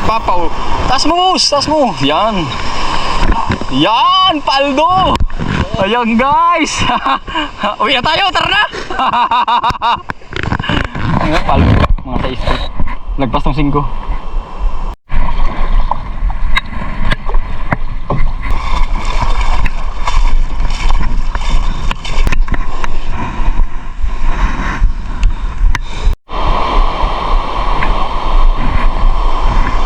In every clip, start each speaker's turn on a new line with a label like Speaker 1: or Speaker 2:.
Speaker 1: Papaw. Taas mo, boss. Taas mo. Yan. Yan, paldo. Ayan, guys. Uwi na tayo. Tara na. Ayan, paldo. Mga taste. Lagpas ng 5.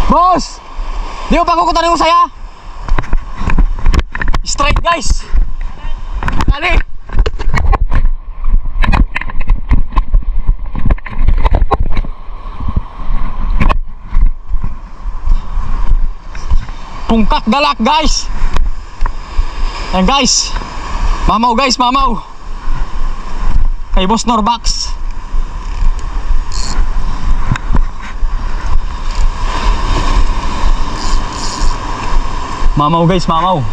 Speaker 1: Boss! Di mo pa kukutan yung saya? Straight, guys! Dali! Pungkak galak, guys! Ayan, guys! Mamaw, guys! Mamaw! Kay Boss Norbax. Mamaw, guys, mamaw.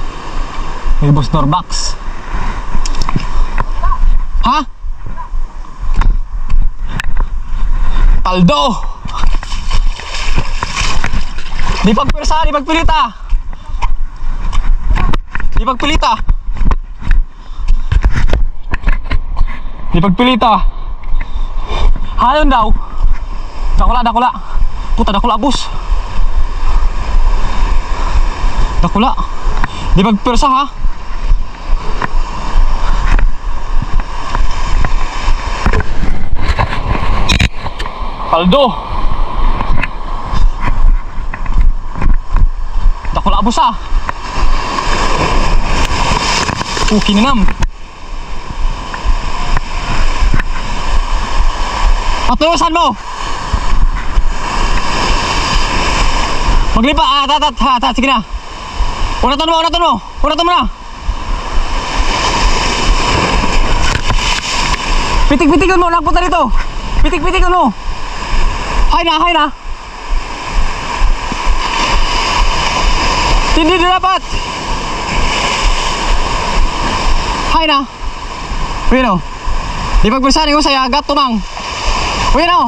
Speaker 1: May Boss Norbax. Ha? Paldo. Di pagpirsa, di pagpilita. Di pagpilita. Di pagpilita. Hayon daw. Dakula, dakula. Puta, dakula, bus. Dakula. Di magpirsa, ha? Paldo. Dakula abos, ha? Kininam. Patulusan mo. Maglipa. Sige na. Unatan mo na. Pitik-pitikan mo, nagpunta dito. Pitik-pitikan mo. Hay na. Hindi dapat. Hay na. Uy, no. Di pagpirsahan ko saya, agat tumang. Uy, no.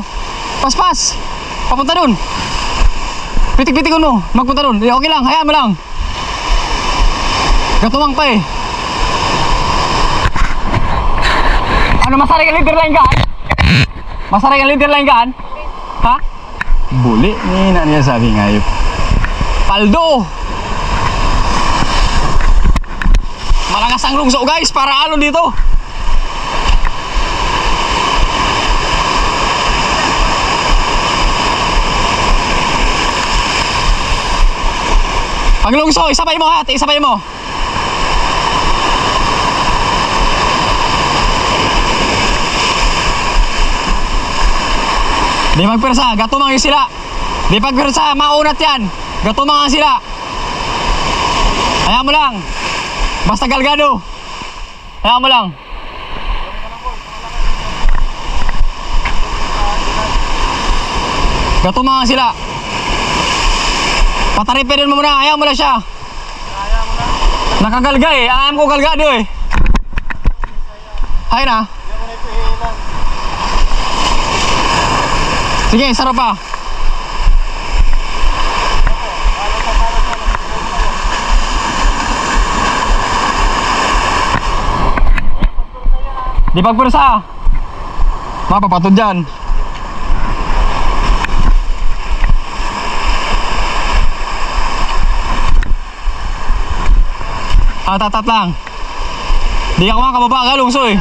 Speaker 1: Pas. Papunta dun. Pitik-pitikan mo, magpunta dun. Okay lang, hayaan mo lang. Gatumang pa eh. Ano, masaring ang leader line kan? Masaring ang leader line kan? Ha? Buli. Ini niya sabi ngayon. Paldo. Malakas ang lungso, guys, para alon dito. Pag lungso, isabay mo, hat, isabay mo. Di magpirsa, gatumang yung sila. Di pagpirsa, maunat yan. Gatumang ang sila. Hayaan mo lang. Basta galgado. Hayaan mo lang. Gatumang ang sila. Pataripirin mo muna, hayaan mo lang siya. Nakagalga eh, alam ko galgado eh. Hay na. Sige, sarap pa. Di pagpirsa. Mapapatod dyan. Tatat lang. Di ako makababa, galungso eh.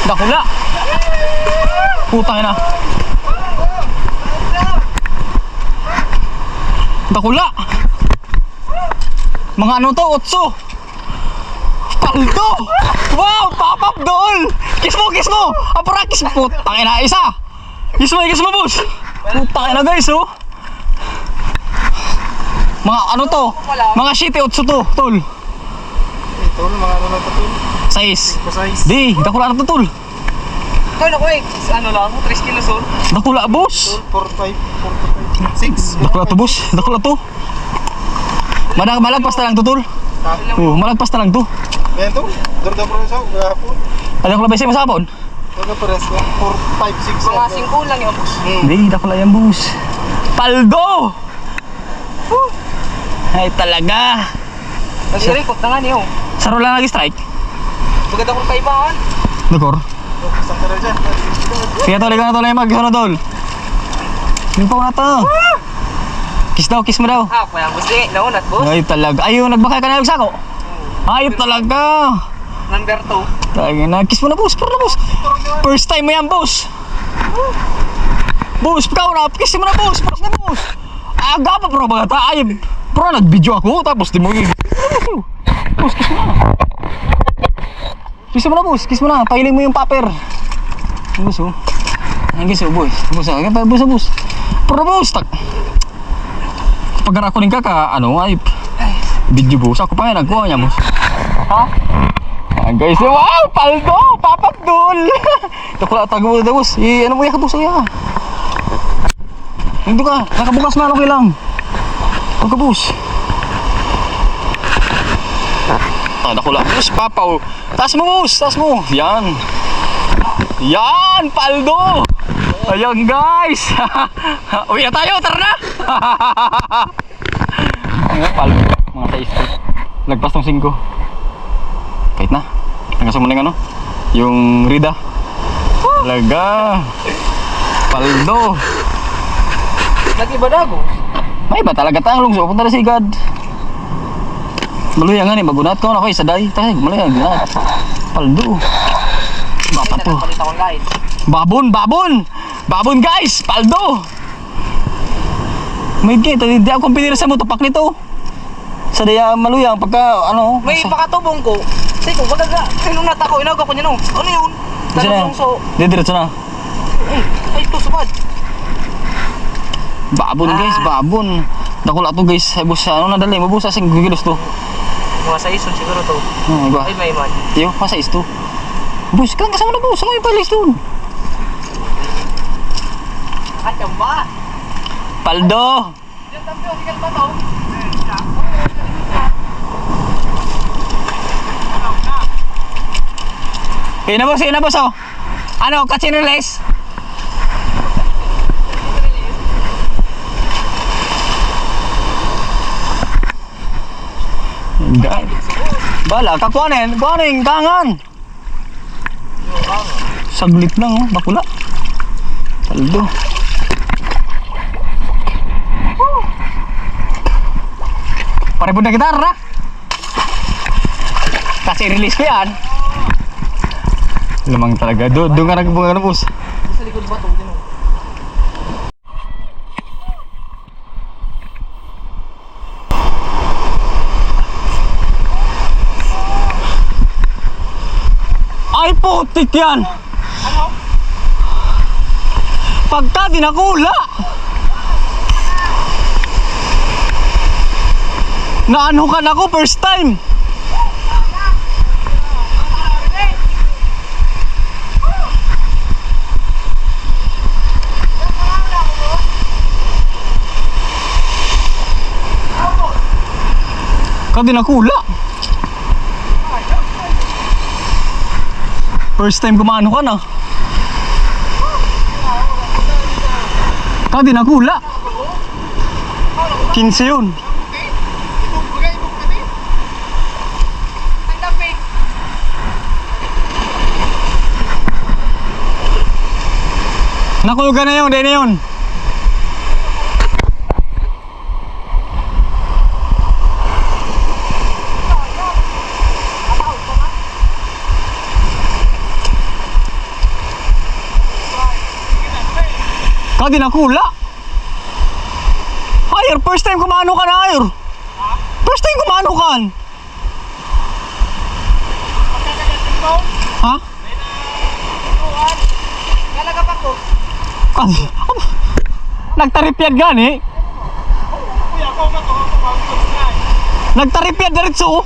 Speaker 1: Dakula. Putang ina. Dakula. Mga ano to, otso. Paldo. Wow, pop-up doll. Kiss mo. Apura, kiss mo. Putang ina, isa. Kiss mo, boss. Putang ina, guys, oh. Mga ano to? Mga shitty otso to, tol.
Speaker 2: Tol, mga ano na to, tol?
Speaker 1: Size. Di, dakula na to, tol.
Speaker 2: Tol, ako eh. Ano lang, 3 kilos, tol.
Speaker 1: Dakula, boss.
Speaker 2: Tol, 4, 5, 6.
Speaker 1: Dakula to, boss. Dakula to. Malagpas na lang to, tol. Malagpas na lang to.
Speaker 2: Ganyan to? Dorda pro sa gahapon.
Speaker 1: Ano ko labay sa sabon?
Speaker 2: Baga pares lang. 4, 5, 6,
Speaker 3: Mga 5 lang yung boss.
Speaker 1: Hindi, dakula yan, boss. Paldo! Ay, talaga.
Speaker 3: Nag-record na nga niyo.
Speaker 1: Saro lang nag-strike.
Speaker 3: Maganda kong kaibahan.
Speaker 1: Dekor.
Speaker 2: Isang ka rin dyan.
Speaker 1: Sige, tol, ikaw na tol, mag-sunod, tol. Yung pa na to. Kiss daw, kiss mo daw.
Speaker 3: Ah, kaya boss di. Naunat boss.
Speaker 1: Ay, talaga. Ayun, nagbakay ka na yung sako. Ay, talaga.
Speaker 3: Number 2.
Speaker 1: Talaga na. Kiss mo na, boss. Pero na, boss. First time mo yan, boss. Boss, ikaw na. Kiss mo na, boss. Boss na, boss. Aga pa, bro. Baga tayo. Bro, nag-video ako. Tapos, di mo yung... Boss, kiss mo na. Kiss mo na, boss. Kiss mo na. Pahiling mo yung paper. Boss, oh. Ang kiss, oh, boss. Boss, oh. Boss, boss. Pero, boss, tak. Pag ako rin ka, ano, ay... Video, boss. Ako pa nga nagkuha niya, boss. Ha? Ayan, guys. Wow! Paldo! Papabdol! Ito ko lang tago mo, boss. Ano mo yan ka, boss? Ayan. Hindi ka. Nakabukas na, okay lang. Huwag ka, boss. Ako lang, boss. Papaw. Taas mo, boss. Taas mo. Yan. Yan! Paldo! Ayan, guys. Uwi na tayo. Tara na! Ayan, paldo. Mga 6. Lagpas ng 5. Kahit na. Hanggang sa muling ano? Yung Rida. Talaga. Paldo.
Speaker 3: Nag-iba dago.
Speaker 1: May ba talaga tayong lungso? Punta na si God. Maluyang nga ni. Magunat ko na ko isa day. Tayo, maluyang. Gunat. Paldo. Bapa to.
Speaker 3: Nagpalit akong light.
Speaker 1: Babon! Babon! Babon, guys! Paldo! May gate. Hindi ako pinira sa mo. Tupak nito. Sa daya maluyang. Pagka ano.
Speaker 3: May pakatubong ko. Say ko, wala ga. Sinunat ako. Inagaw ko niya no. Ano yun? Dalawang so.
Speaker 1: Didiretso na.
Speaker 3: Ay, ito sabad.
Speaker 1: Babon, guys. Babon. Dakula to, guys. Ay, boss. Ano nadali? Mabus. Asing gigilos to.
Speaker 3: Mga sa ison siguro to.
Speaker 1: Iba.
Speaker 3: Ay, may man.
Speaker 1: Tiyo, masa is to. Boss, kailan kasama na, boss? Ano yung palis doon?
Speaker 3: At yung ba?
Speaker 1: Paldo!
Speaker 3: Yung tampio, sigal ba to?
Speaker 1: Yun na, boss, oh. Ano, catch and release? Bala, kakuanin, kangan. Saglit lang, oh, bakula. Paldo. Pare po na gitar, na. Kasi release ko yan. Lamang talaga. Doon nga nagbunga na, boss.
Speaker 3: Sa likod ba to?
Speaker 1: Ay, putik yan!
Speaker 3: Ano?
Speaker 1: Pagka dinakula! Naanukan ako first time! Ka dinakula! First time kumano ka na. Ka dinakula. 15 yun. Nakulugan na yun, di na yun. Ka di nakula. Ayer, first time kumano ka na, ayer. First time kumano ka. Ha?
Speaker 3: Galaga pa ko.
Speaker 1: Nagtarip yan gani. Nagtarip yan diretso.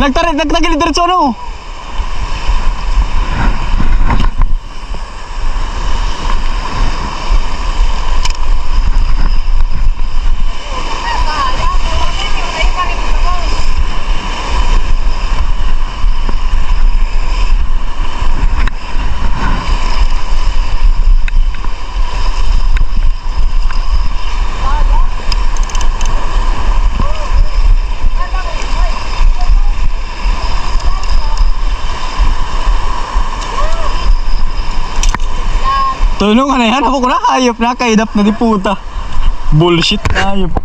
Speaker 1: Nagtagilid diretso, no? Tulungan na yan. Ako ko nakayop. Nakaidap na di puta. Bullshit na ayop.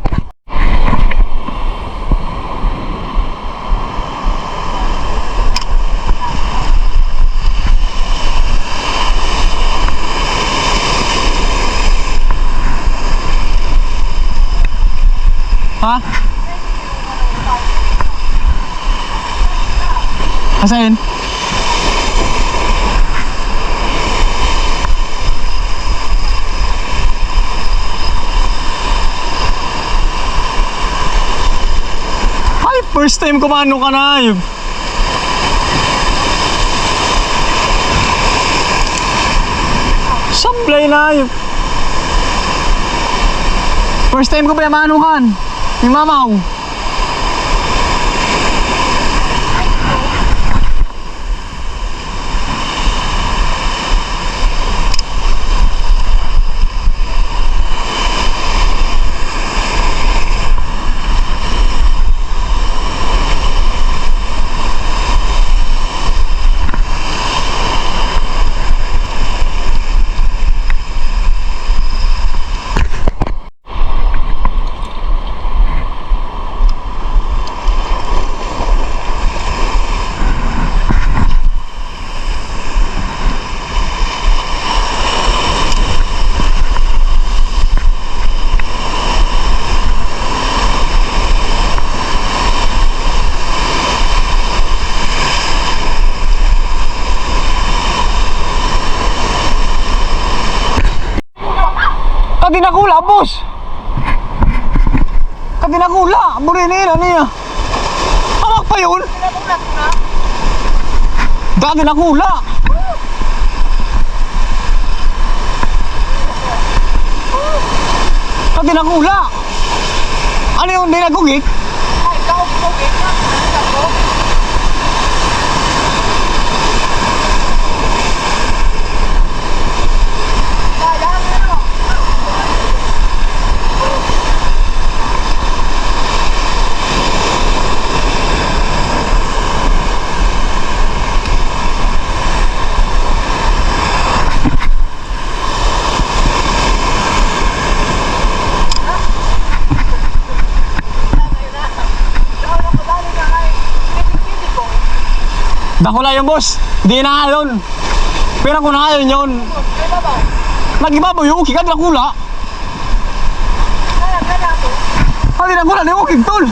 Speaker 1: Ha? Asahin? Ay, first time kumano ka na ayun. Sablay na ayun. First time ko pa yung manuhan. Yung mamaw. Kadinakula, boss! Kadinakula! Burinira niya! Hawak pa yun! Kadinakula! Kadinakula! Ano yung dinagugik?
Speaker 3: Ay, ikaw, gugit na. Ako.
Speaker 1: Dakula yung boss! Di na nga yun! Pero kung na yun yun! Nag-ibabaw yung ukig, kadinakula! Kadinakula na yung ukig, tol!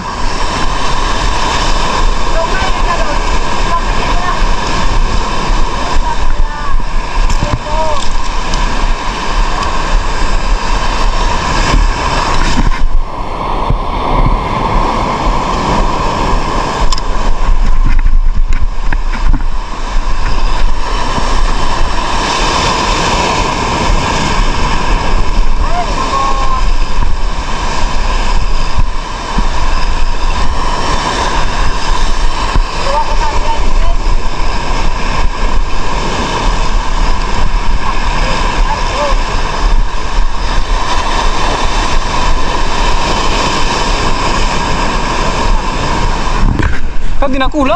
Speaker 1: Kadinakula!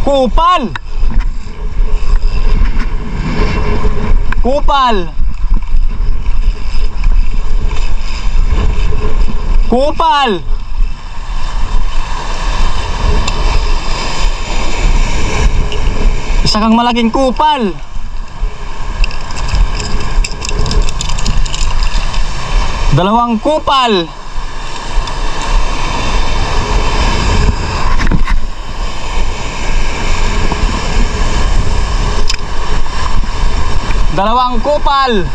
Speaker 1: Kupal! Kupal! Kupal! Isa kang malaking kupal. Dalawang kupal. Dalawang kupal.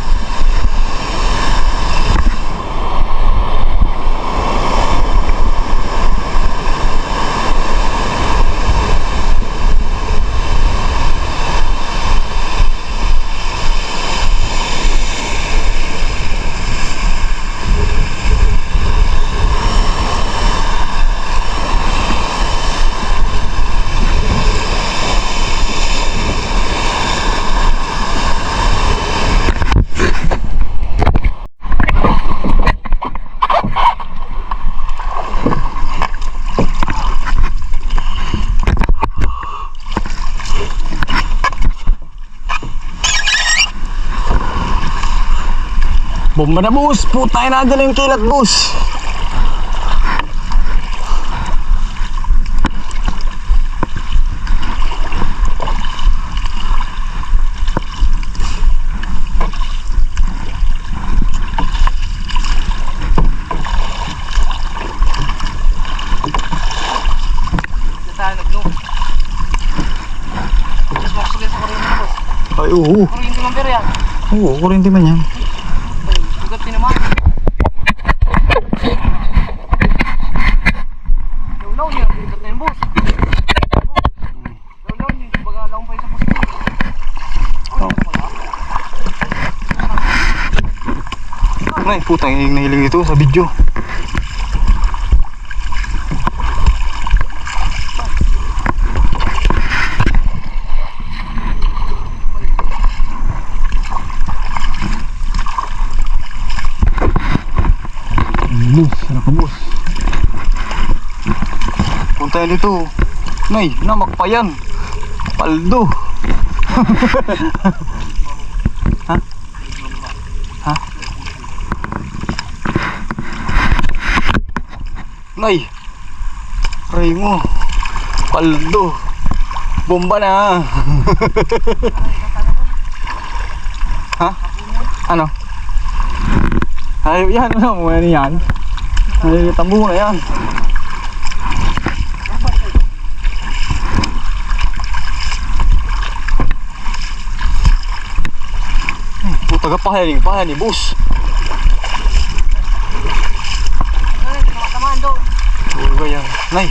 Speaker 1: Bomba na boss, putay na dyan yung kilat boss.
Speaker 3: Tayo nagno. Just box ulit sa kuryente na boss.
Speaker 1: Ay oo.
Speaker 3: Kuryente man pero yan.
Speaker 1: Oo, kuryente man yan.
Speaker 3: Sugat din naman. Law niya, sugat na yun boss. Law niya, baga laong pa yung sa posto.
Speaker 1: Ay, putang yung nahiling ito sa video. Bus, sana ka bus. Punta yan dito. Nay, namak pa yan. Paldo. Ha? Ha? Nay. Ray mo. Paldo. Bomba na. Ha? Ano? Ayaw yan, ano mo yan? Nakikita mo na yan. Putaga pahayan ni boss.
Speaker 3: Ay, tinatamaan daw.
Speaker 1: Oo ba yan? Nay.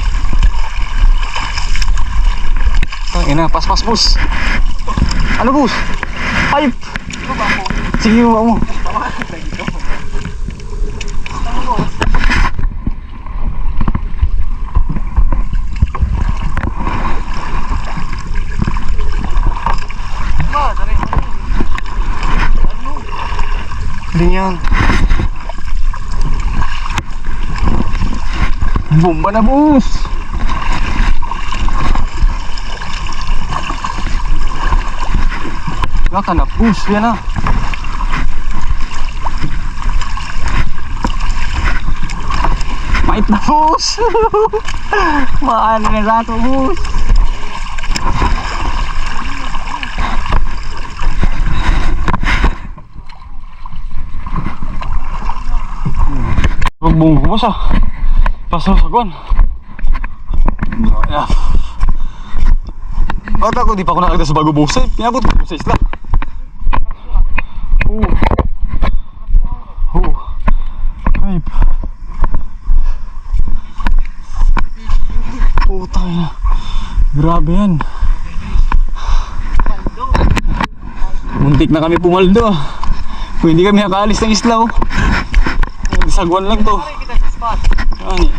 Speaker 1: Tangina, pas-pas boss. Ano boss? Ay!
Speaker 3: Ito ba ako?
Speaker 1: Sige mo.
Speaker 3: Ba, dari. Ano?
Speaker 1: Hindi yan. Bomba na boss. Waka na boss. Yan na. Mait na boss. Maano na rato boss. Pagbungo mo sa pasasaguan. Bakit ako di pa ako nakakita sa bago busay? Pinabot ko sa isla. Ay. Putang ina. Grabe yan. Muntik na kami pumaldo. Kung hindi kami nakaalis ng isla oh. Sagwan lang to.
Speaker 3: Ay, kita sa spot.
Speaker 1: Yan eh.